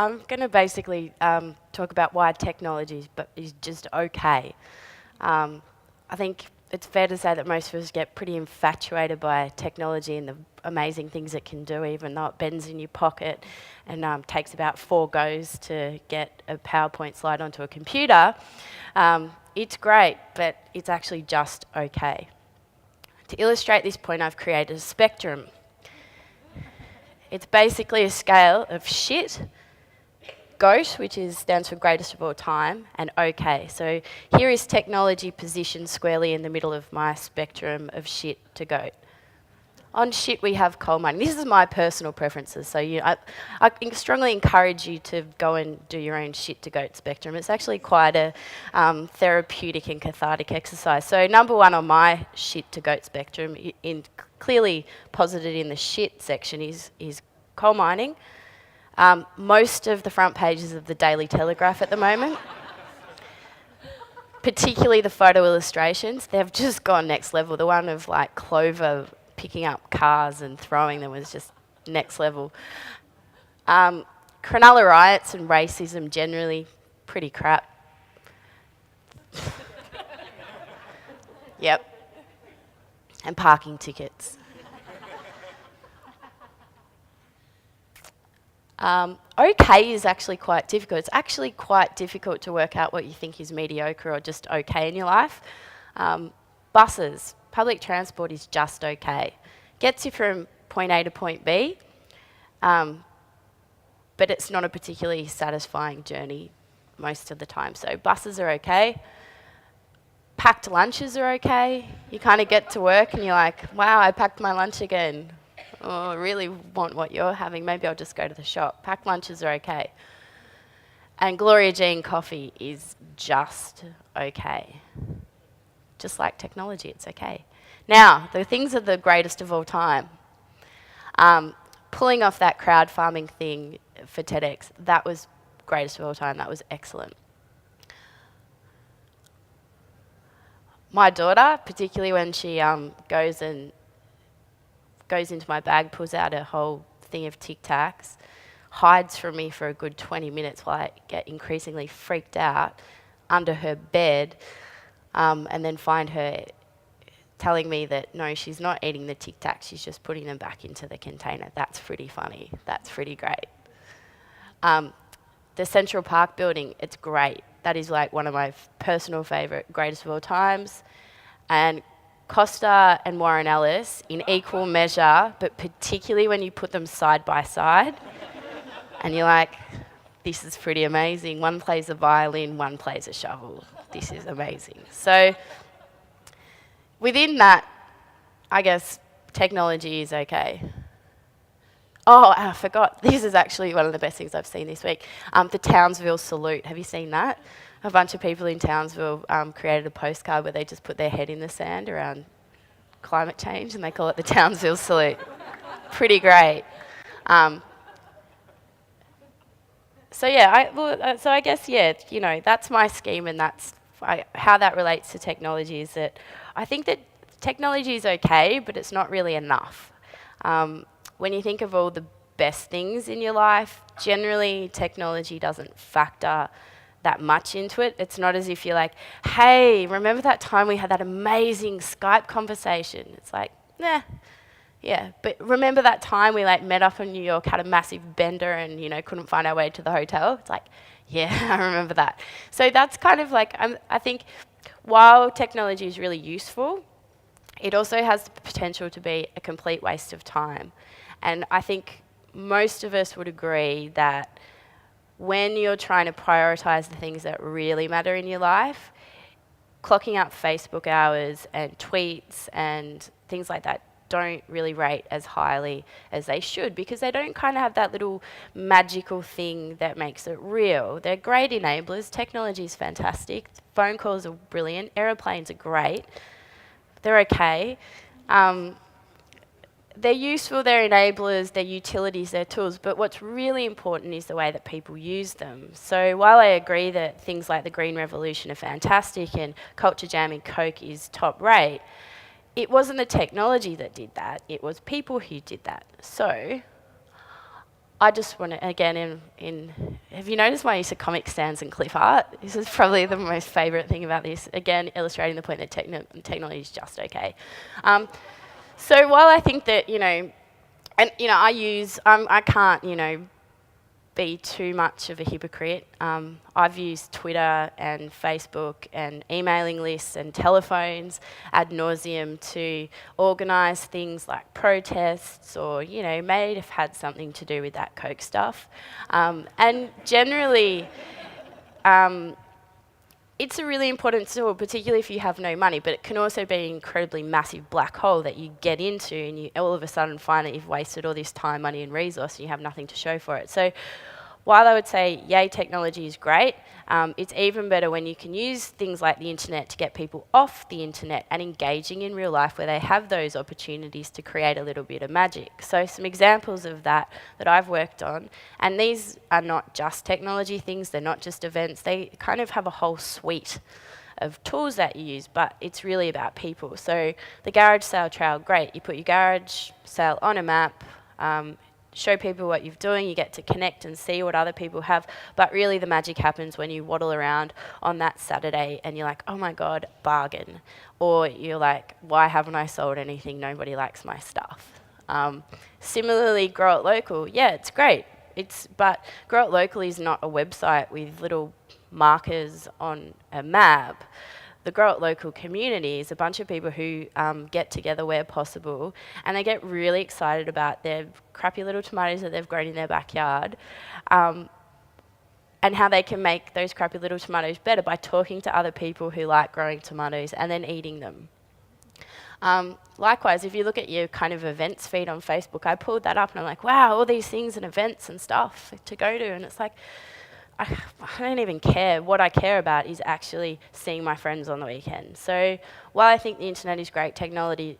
I'm going to basically talk about why technology is just okay. I think it's fair to say that most of us get pretty infatuated by technology and the amazing things it can do, even though it bends in your pocket and takes about 4 goes to get a PowerPoint slide onto a computer. It's great, but it's actually just okay. To illustrate this point, I've created a spectrum. It's basically a scale of shit, GOAT, which stands for greatest of all time, and OK. So here is technology positioned squarely in the middle of my spectrum of shit to GOAT. On shit, we have coal mining. This is my personal preferences, so I strongly encourage you to go and do your own shit to GOAT spectrum. It's actually quite a therapeutic and cathartic exercise. So number 1 on my shit to GOAT spectrum, clearly posited in the shit section, is coal mining. Most of the front pages of the Daily Telegraph at the moment, particularly the photo illustrations, they've just gone next level. The one of like Clover picking up cars and throwing them was just next level. Cronulla riots and racism generally, pretty crap. Yep. And parking tickets. Okay is actually quite difficult. It's actually quite difficult to work out what you think is mediocre or just okay in your life. Buses, public transport is just okay. Gets you from point A to point B, but it's not a particularly satisfying journey most of the time. So buses are okay. Packed lunches are okay. You kind of get to work and you're like, wow, I packed my lunch again. Oh, I really want what you're having. Maybe I'll just go to the shop. Packed lunches are okay. And Gloria Jean coffee is just okay. Just like technology, it's okay. Now, the things are the greatest of all time. Pulling off that crowd farming thing for TEDx, that was greatest of all time. That was excellent. My daughter, particularly when she goes into my bag, pulls out a whole thing of Tic Tacs, hides from me for a good 20 minutes while I get increasingly freaked out under her bed, and then find her telling me that no, she's not eating the Tic Tacs, she's just putting them back into the container. That's pretty funny. That's pretty great. The Central Park building, it's great. That is like one of my personal favourite, greatest of all times. And Costa and Warren Ellis in equal measure, but particularly when you put them side by side, and you're like, this is pretty amazing. One plays a violin, one plays a shovel. This is amazing. So within that, I guess technology is okay. Oh, I forgot. This is actually one of the best things I've seen this week. The Townsville salute. Have you seen that? A bunch of people in Townsville created a postcard where they just put their head in the sand around climate change, and they call it the Townsville salute. Pretty great. So I guess, that's my scheme, and that's how that relates to technology is that I think that technology is okay, but it's not really enough. When you think of all the best things in your life, generally technology doesn't factor that much into it. It's not as if you're like, hey, remember that time we had that amazing Skype conversation? It's like, nah. Yeah, but remember that time we met up in New York, had a massive bender and, couldn't find our way to the hotel? It's like, yeah, I remember that. So that's kind of like, I think while technology is really useful, it also has the potential to be a complete waste of time. And I think most of us would agree that when you're trying to prioritise the things that really matter in your life, clocking up Facebook hours and tweets and things like that don't really rate as highly as they should, because they don't kind of have that little magical thing that makes it real. They're great enablers. Technology is fantastic. Phone calls are brilliant. Aeroplanes are great. They're okay. They're useful, they're enablers, they're utilities, they're tools, but what's really important is the way that people use them. So while I agree that things like the Green Revolution are fantastic and culture jamming Coke is top rate, it wasn't the technology that did that, it was people who did that. So I just want to, again, have you noticed my use of comic stands and clip art? This is probably the most favourite thing about this. Again, illustrating the point that technology is just okay. So while I think that, and, I can't, be too much of a hypocrite. I've used Twitter and Facebook and emailing lists and telephones ad nauseum to organise things like protests or, may have had something to do with that Coke stuff. And generally, it's a really important tool, particularly if you have no money, but it can also be an incredibly massive black hole that you get into and you all of a sudden find that you've wasted all this time, money and resource and you have nothing to show for it. So while I would say, yay, technology is great, it's even better when you can use things like the internet to get people off the internet and engaging in real life where they have those opportunities to create a little bit of magic. So some examples of that I've worked on, and these are not just technology things, they're not just events, they kind of have a whole suite of tools that you use, but it's really about people. So the garage sale trail, great, you put your garage sale on a map, show people what you're doing, you get to connect and see what other people have, but really the magic happens when you waddle around on that Saturday and you're like, oh my God, bargain. Or you're like, why haven't I sold anything? Nobody likes my stuff. Similarly, Grow It Local, yeah, it's great. But Grow It Local is not a website with little markers on a map. The Grow It Local community is a bunch of people who get together where possible and they get really excited about their crappy little tomatoes that they've grown in their backyard and how they can make those crappy little tomatoes better by talking to other people who like growing tomatoes and then eating them. Likewise, if you look at your kind of events feed on Facebook, I pulled that up and I'm like, wow, all these things and events and stuff to go to, and it's like, I don't even care. What I care about is actually seeing my friends on the weekend. So while I think the internet is great, technology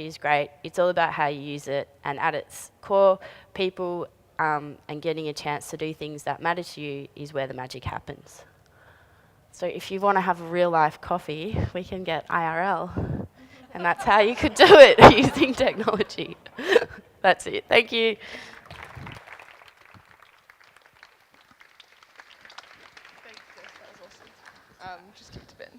is great, it's all about how you use it, and at its core, people and getting a chance to do things that matter to you is where the magic happens. So if you want to have a real life coffee, we can get IRL. And that's how you could do it using technology. That's it. Thank you. Thanks, Jess, that was awesome. Just kicked a bit.